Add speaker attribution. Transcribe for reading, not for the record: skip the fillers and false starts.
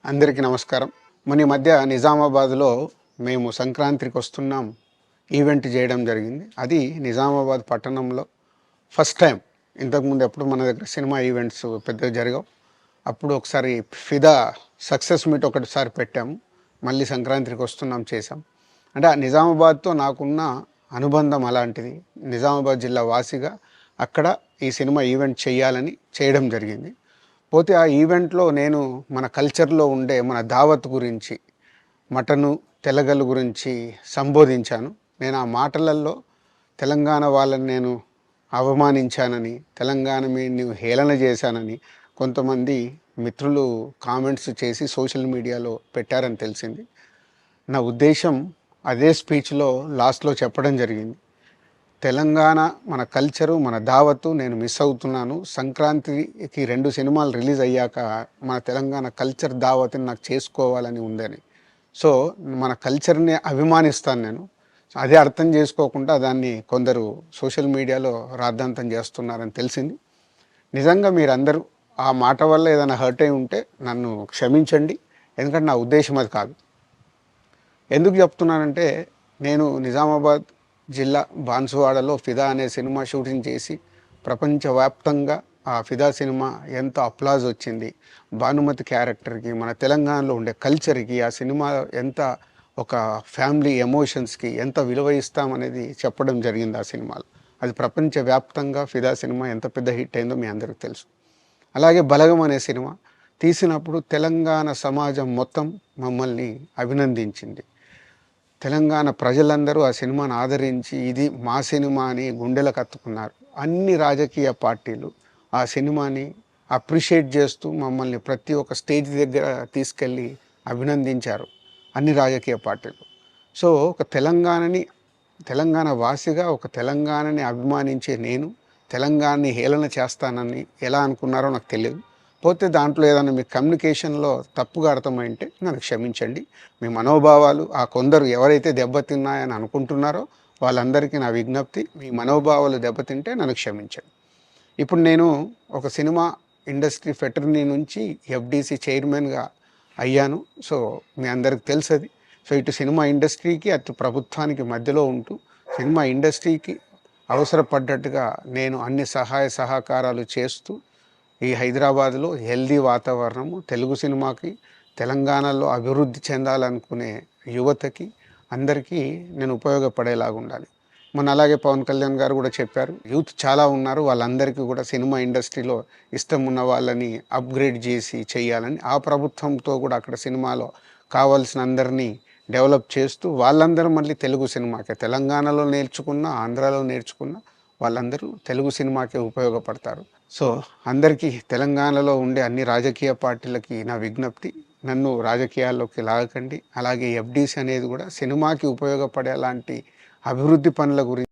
Speaker 1: అందరికీ నమస్కారం. మన ఈ మధ్య నిజామాబాద్‌లో మేము సంక్రాంతికి వస్తున్నాం ఈవెంట్ చేయడం జరిగింది. అది నిజామాబాద్ పట్టణంలో ఫస్ట్ టైం. ఇంతకుముందు ఎప్పుడు మన దగ్గర సినిమా ఈవెంట్స్ పెద్దగా జరగవు. అప్పుడు ఒకసారి ఫిదా సక్సెస్ మీట్ ఒకటిసారి పెట్టాము. మళ్ళీ సంక్రాంతికి వస్తున్నాం చేసాం. అంటే ఆ నిజామాబాద్‌తో నాకున్న అనుబంధం అలాంటిది. నిజామాబాద్ జిల్లా వాసిగా అక్కడ ఈ సినిమా ఈవెంట్ చేయాలని చేయడం జరిగింది. పోతే ఆ ఈవెంట్‌లో నేను మన కల్చర్‌లో ఉండే మన దావత్ గురించి, మటను, తెలగల గురించి సంబోధించాను. నేను ఆ మాటలల్లో తెలంగాణ వాళ్ళని నేను అవమానించానని, తెలంగాణ మీదని హేళన చేశానని కొంతమంది మిత్రులు కామెంట్స్ చేసి సోషల్ మీడియాలో పెట్టారని తెలిసింది. నా ఉద్దేశం అదే స్పీచ్‌లో లాస్ట్‌లో చెప్పడం జరిగింది. తెలంగాణ మన కల్చరు, మన దావత్తు నేను మిస్ అవుతున్నాను. సంక్రాంతికి 2 సినిమాలు రిలీజ్ అయ్యాక మన తెలంగాణ కల్చర్ దావత్‌ని నాకు చేసుకోవాలని ఉందని. సో, మన కల్చర్‌ని అభిమానిస్తాను నేను. అదే అర్థం చేసుకోకుండా దాన్ని కొందరు సోషల్ మీడియాలో రాద్ధాంతం చేస్తున్నారని తెలిసింది. నిజంగా మీరందరూ ఆ మాట వల్ల ఏదైనా హర్ట్ అయి ఉంటే నన్ను క్షమించండి. ఎందుకంటే నా ఉద్దేశం అది కాదు. ఎందుకు చెప్తున్నానంటే, నేను నిజామాబాద్ జిల్లా బాన్సువాడలో ఫిదా అనే సినిమా షూటింగ్ చేసి ప్రపంచవ్యాప్తంగా ఆ ఫిదా సినిమా ఎంత అప్లాజ్ వచ్చింది. భానుమతి క్యారెక్టర్కి, మన తెలంగాణలో ఉండే కల్చర్కి ఆ సినిమా ఎంత ఒక ఫ్యామిలీ ఎమోషన్స్కి ఎంత విలువ ఇస్తామనేది చెప్పడం జరిగింది ఆ సినిమాలో. అది ప్రపంచవ్యాప్తంగా ఫిదా సినిమా ఎంత పెద్ద హిట్ అయిందో మీ అందరికీ తెలుసు. అలాగే బలగం అనే సినిమా తీసినప్పుడు తెలంగాణ సమాజం మొత్తం మమ్మల్ని అభినందించింది. తెలంగాణ ప్రజలందరూ ఆ సినిమాను ఆదరించి ఇది మా సినిమా అని గుండెలకు హత్తుకున్నారు. అన్ని రాజకీయ పార్టీలు ఆ సినిమాని అప్రిషియేట్ చేస్తూ మమ్మల్ని ప్రతి ఒక్క స్టేజ్ దగ్గర తీసుకెళ్ళి అభినందించారు అన్ని రాజకీయ పార్టీలు. సో, ఒక తెలంగాణ వాసిగా ఒక తెలంగాణని అభిమానించే నేను తెలంగాణని హేళన చేస్తానని ఎలా అనుకున్నారో నాకు తెలియదు. పోతే దాంట్లో ఏదైనా మీ కమ్యూనికేషన్‌లో తప్పుగా అర్థమైంటే నన్ను క్షమించండి. మీ మనోభావాలు ఆ కొందరు ఎవరైతే దెబ్బతిన్నాయని అనుకుంటున్నారో వాళ్ళందరికీ నా విజ్ఞప్తి, మీ మనోభావాలు దెబ్బతింటే నన్ను క్షమించండి. ఇప్పుడు నేను ఒక సినిమా ఇండస్ట్రీ ఫెటర్నీ నుంచి ఎఫ్‌డీసీ చైర్మన్‌గా అయ్యాను. సో, మీ అందరికి తెలుసది. సో, ఇటు సినిమా ఇండస్ట్రీకి, అటు ప్రభుత్వానికి మధ్యలో ఉంటూ సినిమా ఇండస్ట్రీకి అవసరపడ్డట్టుగా నేను అన్ని సహాయ సహకారాలు చేస్తూ ఈ హైదరాబాద్లో హెల్దీ వాతావరణము తెలుగు సినిమాకి, తెలంగాణలో అభివృద్ధి చెందాలనుకునే యువతకి అందరికీ నేను ఉపయోగపడేలాగా ఉండాలి. మొన్న అలాగే పవన్ కళ్యాణ్ గారు కూడా చెప్పారు, యూత్ చాలా ఉన్నారు, వాళ్ళందరికీ కూడా సినిమా ఇండస్ట్రీలో ఇష్టం ఉన్న వాళ్ళని అప్గ్రేడ్ చేసి చేయాలని. ఆ ప్రభుత్వంతో కూడా అక్కడ సినిమాలో కావాల్సిన అందరినీ డెవలప్ చేస్తూ వాళ్ళందరూ మళ్ళీ తెలుగు సినిమాకే, తెలంగాణలో నేర్చుకున్న, ఆంధ్రాలో నేర్చుకున్న వాళ్ళందరూ తెలుగు సినిమాకే ఉపయోగపడతారు. సో, అందరికీ తెలంగాణలో ఉండే అన్ని రాజకీయ పార్టీలకి నా విజ్ఞప్తి, నన్ను రాజకీయాల్లోకి లాగకండి. అలాగే ఎఫ్‌డీసీ అనేది కూడా సినిమాకి ఉపయోగపడేలాంటి అభివృద్ధి పనుల గురించి